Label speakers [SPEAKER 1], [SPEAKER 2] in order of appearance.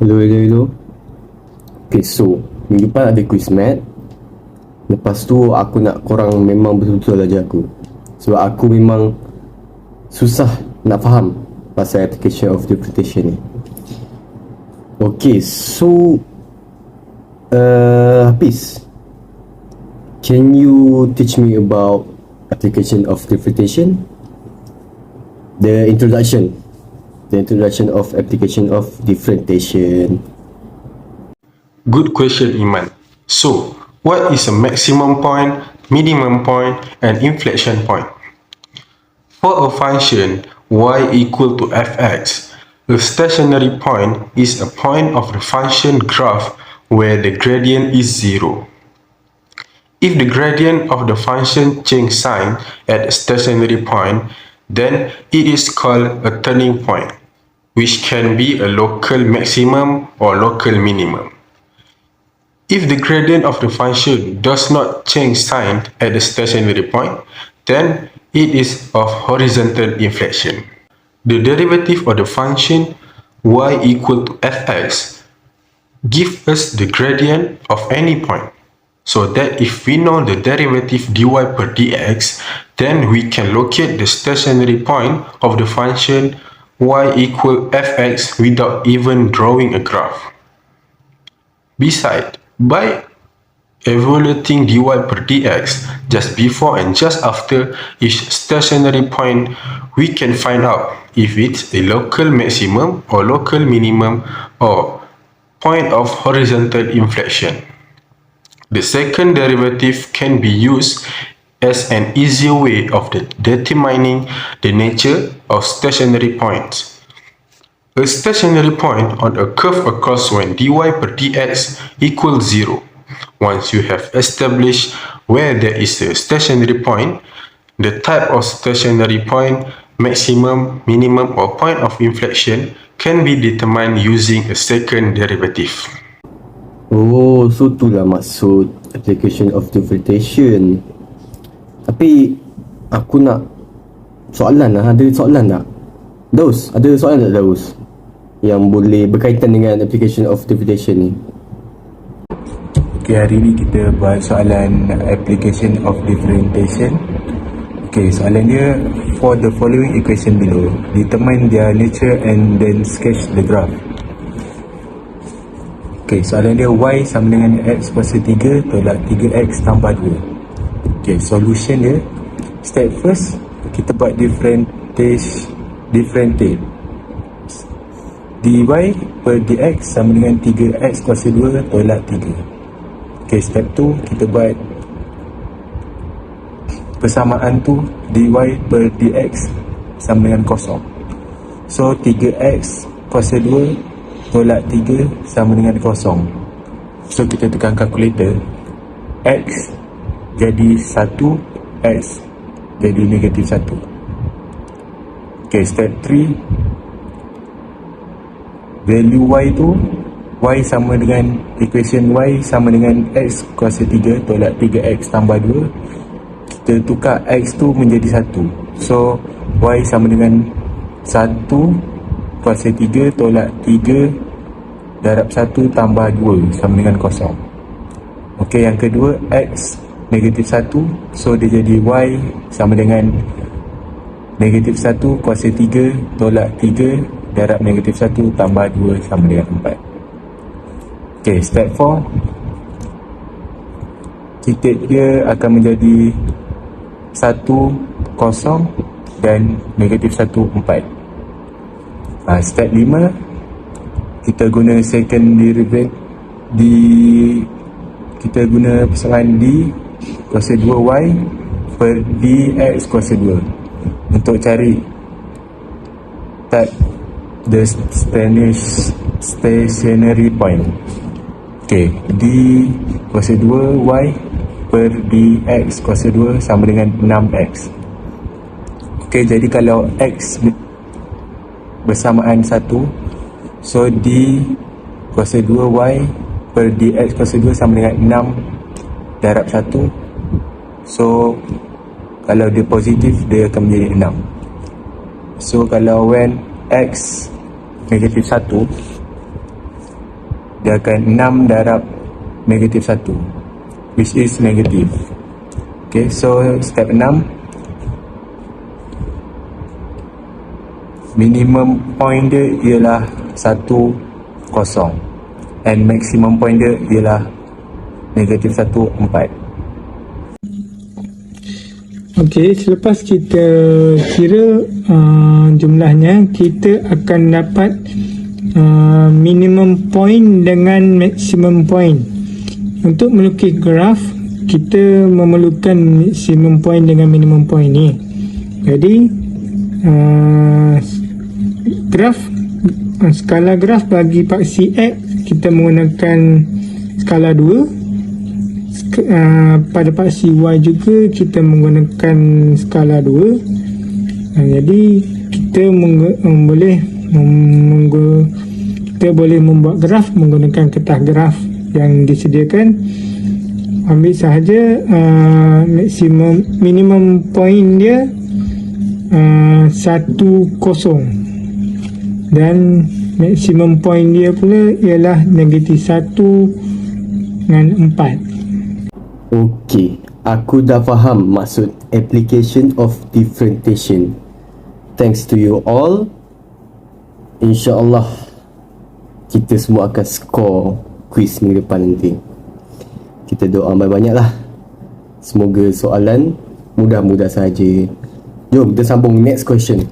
[SPEAKER 1] Hello. Okay, so minggu depan ada quiz math. Lepas tu aku nak korang memang betul-betul ajar aku, sebab aku memang susah nak faham pasal application of differentiation ni. Okay, so Hafiz, can you teach me about application of differentiation? The introduction of application of differentiation.
[SPEAKER 2] Good question, Iman. So, what is a maximum point, minimum point, and inflection point? For a function y equal to fx, a stationary point is a point of the function graph where the gradient is 0. If the gradient of the function changes sign at a stationary point, then it is called a turning point, which can be a local maximum or local minimum. If the gradient of the function does not change sign at the stationary point, then it is of horizontal inflection. The derivative of the function y equal to fx gives us the gradient of any point, so that if we know the derivative dy per dx, then we can locate the stationary point of the function y equal fx without even drawing a graph. Besides, by evaluating dy per dx just before and just after each stationary point, we can find out if it's a local maximum or local minimum or point of horizontal inflection. The second derivative can be used as an easier way of determining the nature of stationary points. A stationary point on a curve across when dy per dx equals 0. Once you have established where there is a stationary point, the type of stationary point, maximum, minimum, or point of inflection can be determined using a second derivative.
[SPEAKER 1] Oh, so itulah maksud application of differentiation. Tapi aku nak soalan lah. Ada soalan tak? Daus, ada soalan tak Daus? Yang boleh berkaitan dengan application of differentiation ni.
[SPEAKER 3] Okay, hari ni kita buat soalan application of differentiation. Okay, soalan dia, for the following equation below, determine their nature and then sketch the graph. Okay, soalan dia, y sama dengan x kuasa 3 tolak 3x tambah 2. Okay, solution dia, step first, kita buat differentiate. Dy per dx sama dengan 3x kuasa 2 tolak 3. Okay, step 2, kita buat persamaan tu, dy per dx sama dengan kosong. So 3x kuasa 2 tolak 3 sama dengan kosong. So kita tekan kalkulator, x jadi 1, x jadi negatif 1. Okay, step 3, value y tu, y sama dengan equation y sama dengan x kuasa 3 tolak 3x tambah 2. Kita tukar x tu menjadi 1. So y sama dengan 1 kuasa 3 tolak 3 darab 1 tambah 2 sama dengan kosong. Ok, yang kedua, x negatif 1. So dia jadi y sama dengan negatif 1 kuasa 3 tolak 3 darab negatif 1 tambah 2 sama dengan 4. Ok, step 4, titik dia akan menjadi 1, 0 dan negatif 1, 4. Step 5, kita guna second derivative kita guna persamaan d kuasa 2y per dx kuasa 2 untuk cari the stationary point. Okay, d kuasa 2y per dx kuasa 2 sama dengan 6x. Okay, jadi kalau x bersamaan 1, so d kuasa 2y per dx kuasa 2 sama dengan 6 darab 1. So kalau dia positif, dia akan menjadi 6. So kalau when x negatif 1, dia akan 6 darab negatif 1, which is negatif. Okay, so step 6, minimum point dia ialah 1, 0, and maximum point dia ialah negatif 1, 4.
[SPEAKER 4] Okey, selepas kita kira jumlahnya, kita akan dapat minimum point dengan maximum point. Untuk melukis graf, kita memerlukan maximum point dengan minimum point ni. Jadi skala graf bagi paksi X kita menggunakan skala 2. Pada paksi Y juga kita menggunakan skala 2. Jadi kita boleh membuat graf menggunakan kertas graf yang disediakan. Ambil sahaja minimum point dia 1, 0, dan maksimum point dia pula ialah negatif 1 dengan 4.
[SPEAKER 1] Okey, aku dah faham maksud application of differentiation. Thanks to you all. InsyaAllah kita semua akan score quiz minggu depan nanti. Kita doa banyak-banyak lah. Semoga soalan mudah-mudah saja. Jom kita sambung next question.